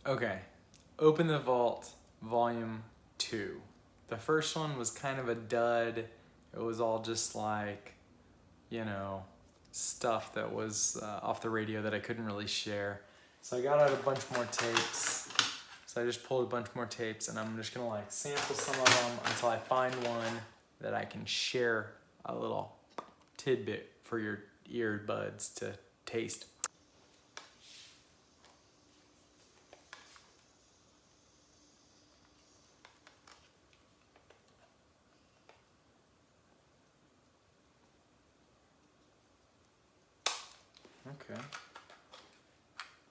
Okay, Open the Vault, Volume 2. The first one was kind of a dud. It was all just like, stuff that was off the radio that I couldn't really share. So I got out a bunch more tapes. So I just pulled a bunch more tapes, and I'm just gonna like sample some of them until I find one that I can share a little tidbit for your earbuds to taste. Okay.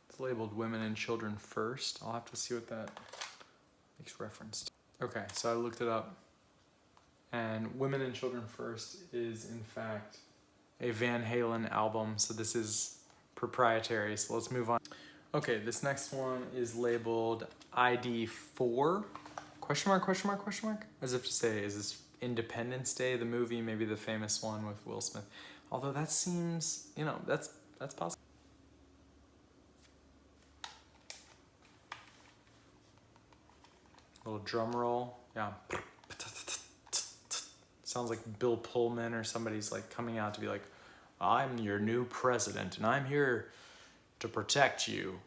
It's labeled Women and Children First. I'll have to see what that makes reference to. Okay, so I looked it up. And Women and Children First is, in fact, a Van Halen album. So this is proprietary. So let's move on. Okay, this next one is labeled ID4? Question mark, question mark, question mark? As if to say, is this Independence Day, the movie, maybe the famous one with Will Smith? Although that seems, that's possible. Little drum roll, yeah. Sounds like Bill Pullman or somebody's like coming out to be like, I'm your new president and I'm here to protect you.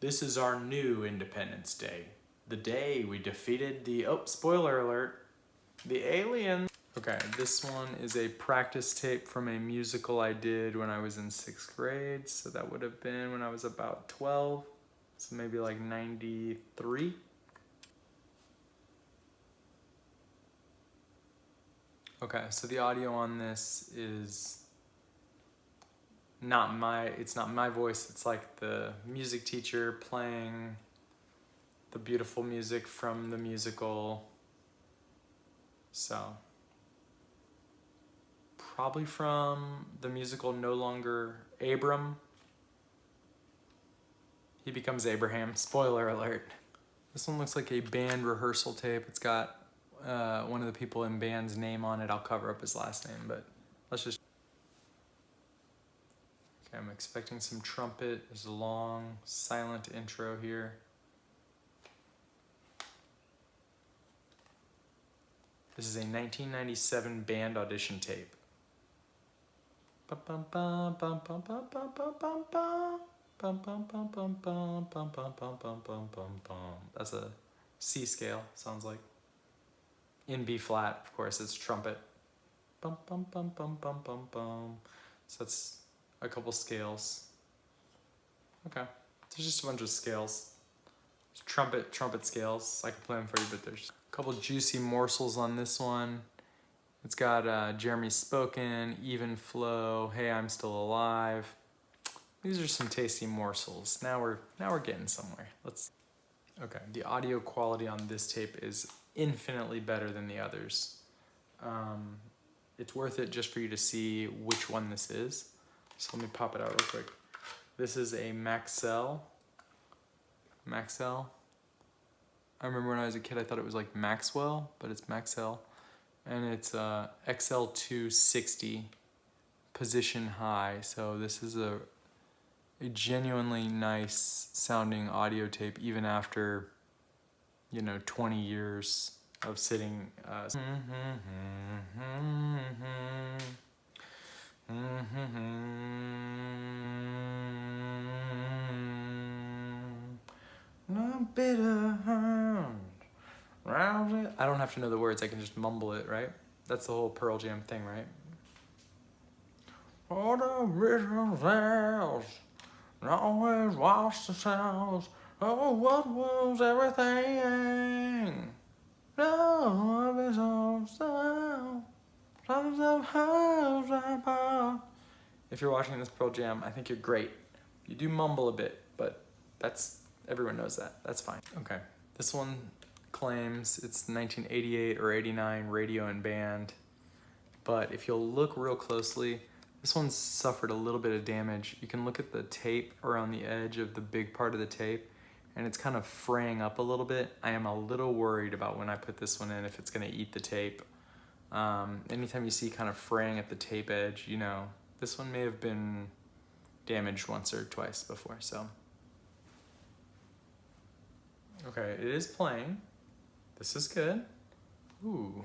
This is our new Independence Day. The day we defeated the, spoiler alert, the aliens. Okay, this one is a practice tape from a musical I did when I was in 6th grade. So that would have been when I was about 12. So maybe like 93. Okay, so the audio on this is it's not my voice. It's like the music teacher playing the beautiful music from the musical. So probably from the musical No Longer Abram. He becomes Abraham. Spoiler alert. This one looks like a band rehearsal tape. It's got one of the people in band's name on it. I'll cover up his last name, but let's just... Okay, I'm expecting some trumpet. There's a long, silent intro here. This is a 1997 band audition tape. That's a C scale, sounds like. In B flat, of course, it's trumpet. So that's a couple scales. Okay, there's just a bunch of scales. Trumpet scales. I can play them for you, but there's a couple juicy morsels on this one. It's got Jeremy Spoken, Even Flow, Hey I'm Still Alive. These are some tasty morsels. Now we're getting somewhere. Okay, the audio quality on this tape is infinitely better than the others. It's worth it just for you to see which one this is. So let me pop it out real quick. This is a Maxell. I remember when I was a kid I thought it was like Maxwell, but it's Maxell. And it's XL260 position high. So this is a genuinely nice sounding audio tape even after 20 years of sitting I don't have to know the words, I can just mumble it, right? That's the whole Pearl Jam thing, right? All the rhythm cells, always watch the sounds. Oh, what was everything? No, of his own sound. If you're watching this Pearl Jam, I think you're great. You do mumble a bit, but everyone knows that. That's fine. Okay, this one claims it's 1988 or 89 radio and band, but if you'll look real closely, this one's suffered a little bit of damage. You can look at the tape around the edge of the big part of the tape, and it's kind of fraying up a little bit. I am a little worried about when I put this one in if it's gonna eat the tape. Anytime you see kind of fraying at the tape edge, this one may have been damaged once or twice before, so. Okay, it is playing. This is good. Ooh.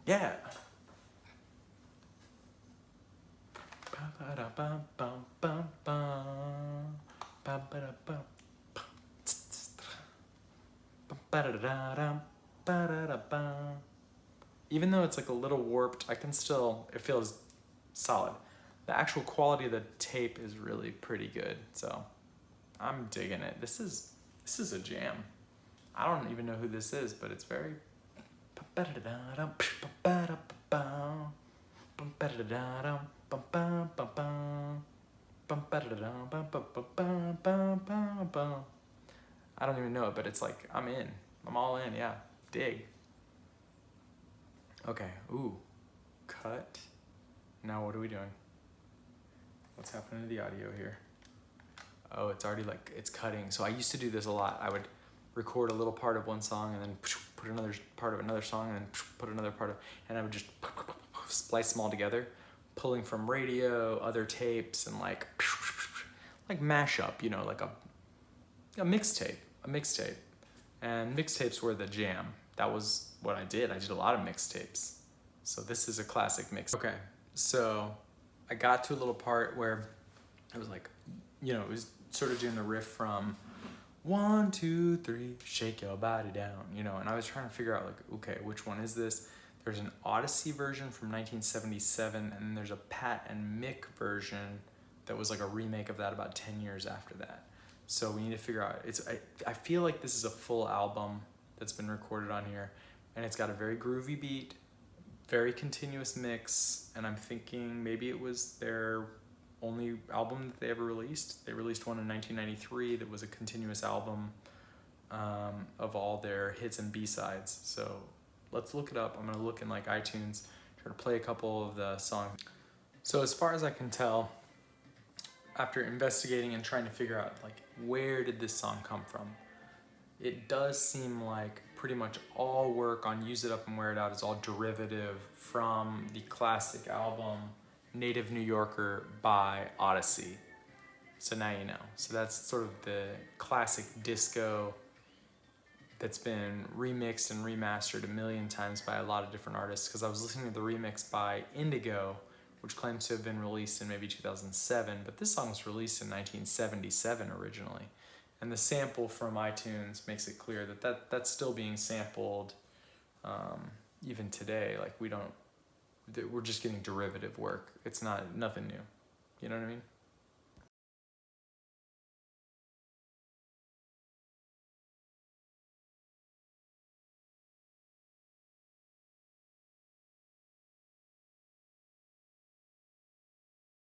Yeah. Even though it's like a little warped, it feels solid. The actual quality of the tape is really pretty good, so I'm digging it. This is a jam. I don't even know who this is, but it's very. I don't even know it, but it's like, I'm in. I'm all in, yeah. Dig. Okay, ooh. Cut. Now what are we doing? What's happening to the audio here? Oh, it's already like, it's cutting. So I used to do this a lot. I would record a little part of one song and then put another part of another song and then put another part of, and I would just splice them all together, pulling from radio, other tapes, and like mashup, you know, like a mixtape, And mixtapes were the jam. That was what I did. I did a lot of mixtapes. So this is a classic mix. Okay, so I got to a little part where it was like, you know, it was sort of doing the riff from 1, 2, 3, shake your body down, you know, and I was trying to figure out like, okay, which one is this? There's an Odyssey version from 1977, and then there's a Pat and Mick version that was like a remake of that about 10 years after that. So we need to figure out, I feel like this is a full album that's been recorded on here, and it's got a very groovy beat, very continuous mix, and I'm thinking maybe it was their only album that they ever released. They released one in 1993 that was a continuous album of all their hits and B-sides. So let's look it up. I'm gonna look in like iTunes, try to play a couple of the songs. So as far as I can tell, after investigating and trying to figure out like where did this song come from, it does seem like pretty much all work on Use It Up and Wear It Out is all derivative from the classic album Native New Yorker by Odyssey. So now you know. So that's sort of the classic disco that's been remixed and remastered a million times by a lot of different artists, because I was listening to the remix by Indigo, which claims to have been released in maybe 2007, but this song was released in 1977 originally. And the sample from iTunes makes it clear that that's still being sampled even today. Like we're just getting derivative work. It's nothing new. You know what I mean?